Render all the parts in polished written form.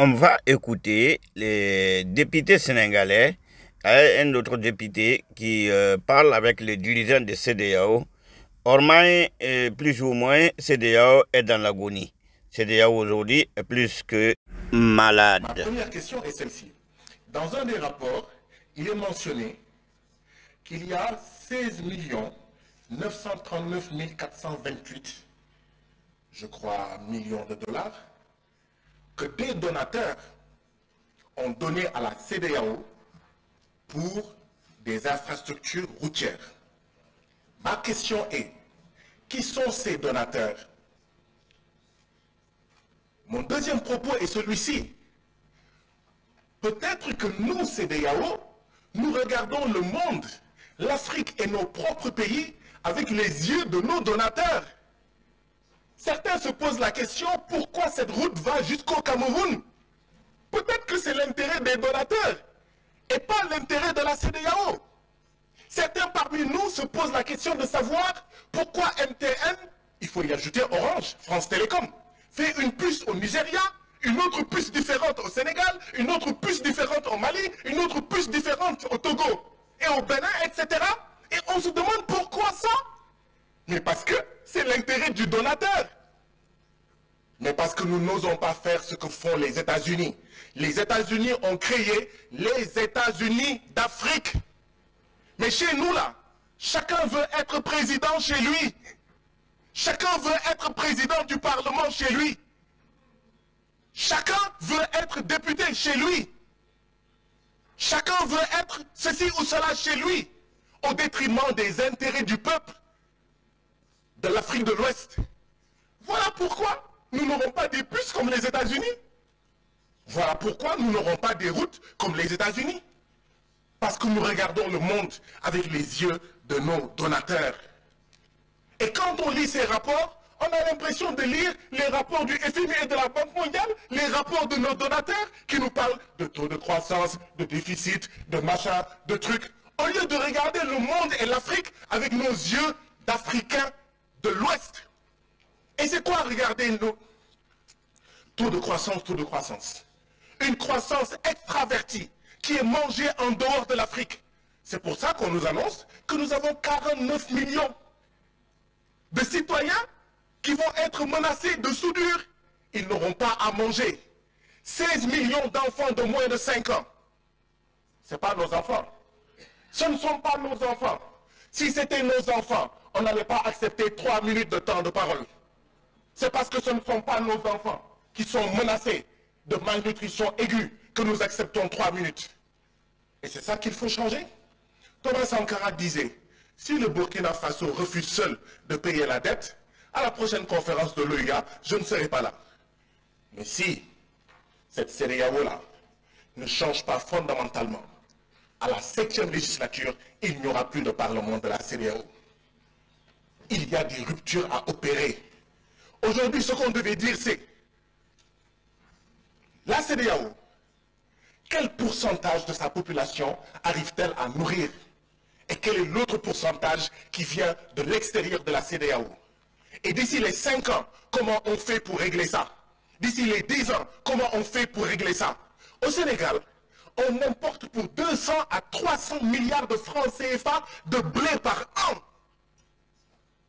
On va écouter les députés sénégalais, un autre député qui parle avec les dirigeants de CEDEAO. Ormai, plus ou moins, CEDEAO est dans l'agonie. CEDEAO aujourd'hui est plus que malade. Ma première question est celle-ci. Dans un des rapports, il est mentionné qu'il y a 16 939 428, je crois, millions de dollars que des donateurs ont donné à la CEDEAO pour des infrastructures routières. Ma question est, qui sont ces donateurs? Mon deuxième propos est celui-ci. Peut-être que nous, CEDEAO, nous regardons le monde, l'Afrique et nos propres pays avec les yeux de nos donateurs. Certains se posent la question, pourquoi cette route va jusqu'au Cameroun? Peut-être que c'est l'intérêt des donateurs et pas l'intérêt de la CEDEAO. Certains parmi nous se posent la question de savoir pourquoi MTN, il faut y ajouter Orange, France Télécom, fait une puce au Nigeria, une autre puce différente au Sénégal, une autre puce différente au Mali, une autre puce différente au Togo et au Bénin, etc. Et on se demande pourquoi ça? Mais parce que c'est l'intérêt du donateur. Mais parce que nous n'osons pas faire ce que font les États-Unis. Les États-Unis ont créé les États-Unis d'Afrique. Mais chez nous, là, chacun veut être président chez lui. Chacun veut être président du Parlement chez lui. Chacun veut être député chez lui. Chacun veut être ceci ou cela chez lui, au détriment des intérêts du peuple de l'Afrique de l'Ouest. Voilà pourquoi nous n'aurons pas des puces comme les États-Unis. Voilà pourquoi nous n'aurons pas des routes comme les États-Unis. Parce que nous regardons le monde avec les yeux de nos donateurs. Et quand on lit ces rapports, on a l'impression de lire les rapports du FMI et de la Banque mondiale, les rapports de nos donateurs qui nous parlent de taux de croissance, de déficit, de machin, de trucs. Au lieu de regarder le monde et l'Afrique avec nos yeux d'Africains de l'Ouest. Et c'est quoi regarder nos taux de croissance, taux de croissance? Une croissance extravertie qui est mangée en dehors de l'Afrique. C'est pour ça qu'on nous annonce que nous avons 49 millions de citoyens qui vont être menacés de soudure. Ils n'auront pas à manger. 16 millions d'enfants de moins de 5 ans. Ce n'est pas nos enfants. Ce ne sont pas nos enfants. Si c'était nos enfants, on n'allait pas accepter 3 minutes de temps de parole. C'est parce que ce ne sont pas nos enfants qui sont menacés de malnutrition aiguë que nous acceptons 3 minutes. Et c'est ça qu'il faut changer. Thomas Sankara disait, si le Burkina Faso refuse seul de payer la dette, à la prochaine conférence de l'OUA, je ne serai pas là. Mais si cette CEDEAO-là ne change pas fondamentalement, à la 7e législature, il n'y aura plus de parlement de la CEDEAO. Il y a des ruptures à opérer. Aujourd'hui, ce qu'on devait dire, c'est la CEDEAO, quel pourcentage de sa population arrive-t-elle à nourrir? Et quel est l'autre pourcentage qui vient de l'extérieur de la CEDEAO? Et d'ici les 5 ans, comment on fait pour régler ça? D'ici les 10 ans, comment on fait pour régler ça? Au Sénégal, on importe pour 200 à 300 milliards de francs CFA de blé par an.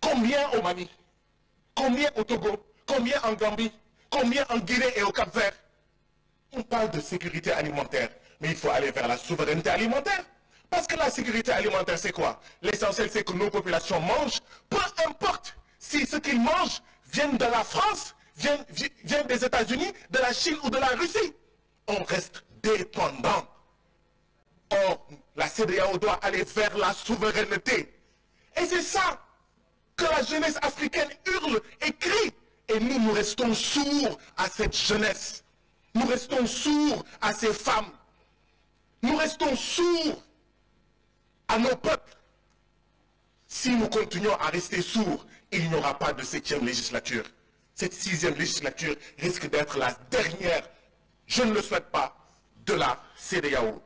Combien au Mali? Combien au Togo? Combien en Gambie? Combien en Guinée et au Cap-Vert? On parle de sécurité alimentaire, mais il faut aller vers la souveraineté alimentaire. Parce que la sécurité alimentaire, c'est quoi? L'essentiel, c'est que nos populations mangent, peu importe si ce qu'ils mangent vient de la France, vient des États-Unis, de la Chine ou de la Russie. On reste dépendant. Or, la CEDEAO doit aller vers la souveraineté. Et c'est ça que la jeunesse africaine hurle et crie. Et nous, nous restons sourds à cette jeunesse. Nous restons sourds à ces femmes. Nous restons sourds à nos peuples. Si nous continuons à rester sourds, il n'y aura pas de 7e législature. Cette 6e législature risque d'être la dernière, je ne le souhaite pas, de la CEDEAO.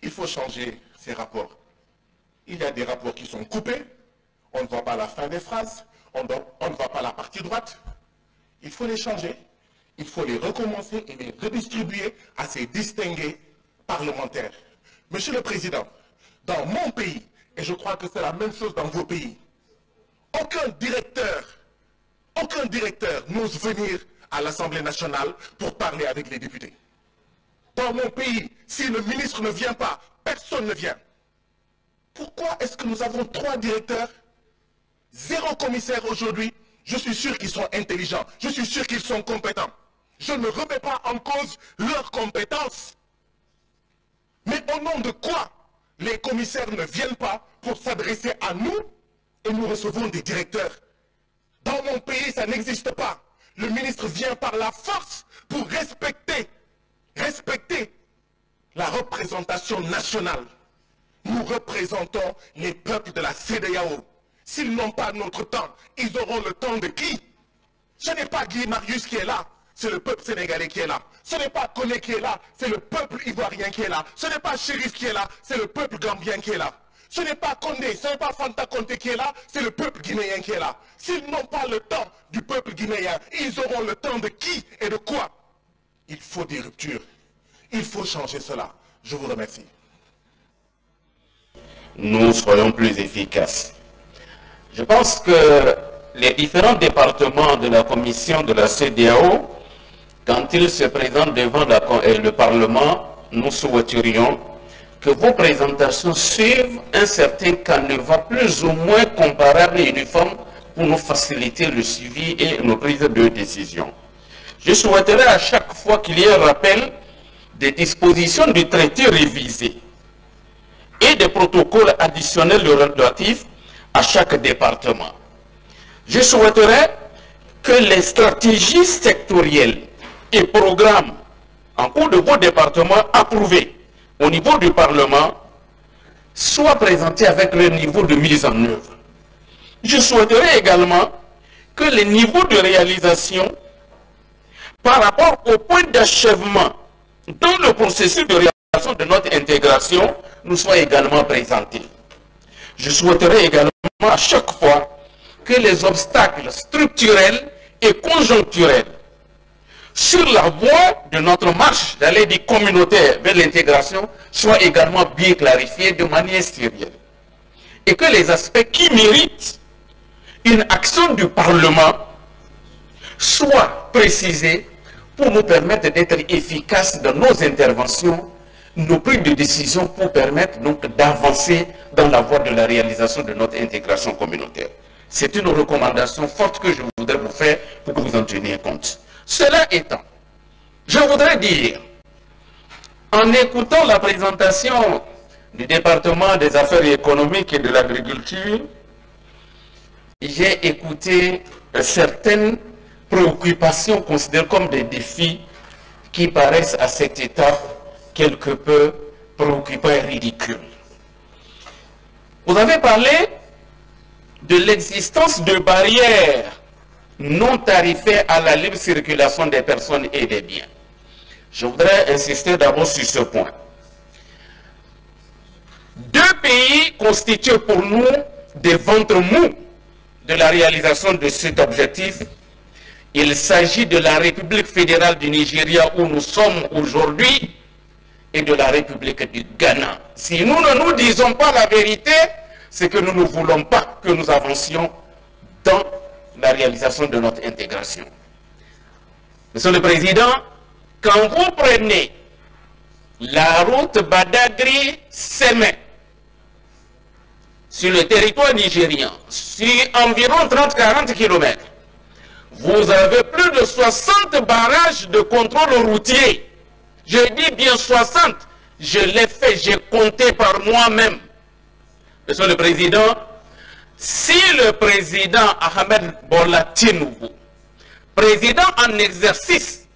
Il faut changer ces rapports. Il y a des rapports qui sont coupés, on ne voit pas la fin des phrases, on ne voit pas la partie droite. Il faut les changer. il faut les recommencer et les redistribuer à ces distingués parlementaires. Monsieur le Président, dans mon pays, et je crois que c'est la même chose dans vos pays, aucun directeur n'ose venir à l'Assemblée nationale pour parler avec les députés. Dans mon pays, si le ministre ne vient pas, personne ne vient. Pourquoi est-ce que nous avons 3 directeurs, 0 commissaire aujourd'hui? Je suis sûr qu'ils sont intelligents, je suis sûr qu'ils sont compétents. Je ne remets pas en cause leurs compétences. Mais au nom de quoi les commissaires ne viennent pas pour s'adresser à nous et nous recevons des directeurs? Dans mon pays, ça n'existe pas. Le ministre vient par la force pour respecter la représentation nationale. Nous représentons les peuples de la CEDEAO. S'ils n'ont pas notre temps, ils auront le temps de qui? Ce n'est pas Guy Marius qui est là, c'est le peuple sénégalais qui est là. Ce n'est pas Koné qui est là, c'est le peuple ivoirien qui est là. Ce n'est pas Chérif qui est là, c'est le peuple gambien qui est là. Ce n'est pas Condé, ce n'est pas Fanta Conté qui est là, c'est le peuple guinéen qui est là. S'ils n'ont pas le temps du peuple guinéen, ils auront le temps de qui et de quoi? Il faut des ruptures. Il faut changer cela. Je vous remercie. Nous soyons plus efficaces. Je pense que les différents départements de la commission de la CEDEAO, quand ils se présentent devant le Parlement, nous souhaiterions que vos présentations suivent un certain canevas plus ou moins comparable et uniforme pour nous faciliter le suivi et nos prises de décision. Je souhaiterais à chaque fois qu'il y ait un rappel des dispositions du traité révisé et des protocoles additionnels relatifs à chaque département. Je souhaiterais que les stratégies sectorielles et programmes en cours de vos départements approuvés au niveau du Parlement soient présentés avec le niveau de mise en œuvre. Je souhaiterais également que les niveaux de réalisation par rapport au point d'achèvement dans le processus de réalisation de notre intégration nous soient également présentés. Je souhaiterais également à chaque fois que les obstacles structurels et conjoncturels sur la voie de notre marche d'aller du communautaire vers l'intégration soient également bien clarifiés de manière sérieuse. Et que les aspects qui méritent une action du Parlement soient précisés pour nous permettre d'être efficaces dans nos interventions, nos prises de décision pour permettre donc d'avancer dans la voie de la réalisation de notre intégration communautaire. C'est une recommandation forte que je voudrais vous faire pour que vous en teniez compte. Cela étant, je voudrais dire, en écoutant la présentation du département des affaires économiques et de l'agriculture, j'ai écouté certaines préoccupations considérées comme des défis qui paraissent à cette étape quelque peu préoccupants et ridicules. Vous avez parlé de l'existence de barrières non tarifaires à la libre circulation des personnes et des biens. Je voudrais insister d'abord sur ce point. 2 pays constituent pour nous des ventres mous de la réalisation de cet objectif. Il s'agit de la République fédérale du Nigeria où nous sommes aujourd'hui et de la République du Ghana. Si nous ne nous disons pas la vérité, c'est que nous ne voulons pas que nous avancions dans la réalisation de notre intégration. Monsieur le Président, quand vous prenez la route Badagry-Sémé sur le territoire nigérien, sur environ 30-40 km, vous avez plus de 60 barrages de contrôle routier. Je dis bien 60, je l'ai fait, j'ai compté par moi-même. Monsieur le Président, si le président Ahmed Bola Tinubu, président en exercice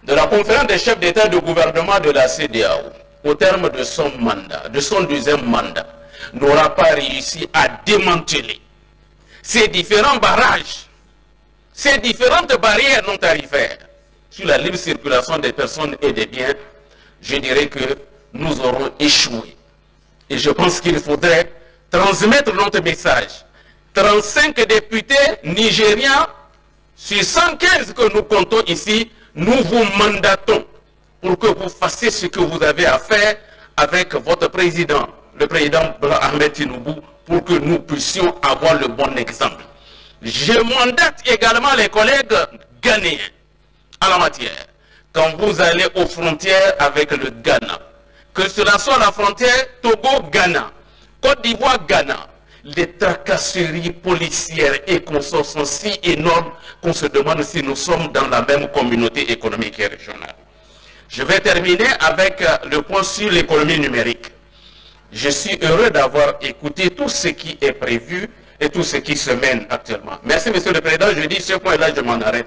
de la conférence des chefs d'État et de gouvernement de la CEDEAO, au terme de son mandat, de son 2e mandat, n'aura pas réussi à démanteler ces différents barrages, ces différentes barrières non tarifaires sur la libre circulation des personnes et des biens, je dirais que nous aurons échoué. Et je pense qu'il faudrait transmettre notre message. 35 députés nigériens Sur 115 que nous comptons ici, nous vous mandatons pour que vous fassiez ce que vous avez à faire avec votre président, le président Ahmed Tinubu, pour que nous puissions avoir le bon exemple. Je mandate également les collègues ghanéens à la matière. Quand vous allez aux frontières avec le Ghana, que cela soit la frontière Togo-Ghana, Côte d'Ivoire-Ghana, les tracasseries policières et consorts sont si énormes qu'on se demande si nous sommes dans la même communauté économique et régionale. Je vais terminer avec le point sur l'économie numérique. Je suis heureux d'avoir écouté tout ce qui est prévu et tout ce qui se mène actuellement. Merci, Monsieur le Président. Je dis ce point-là, je m'en arrête.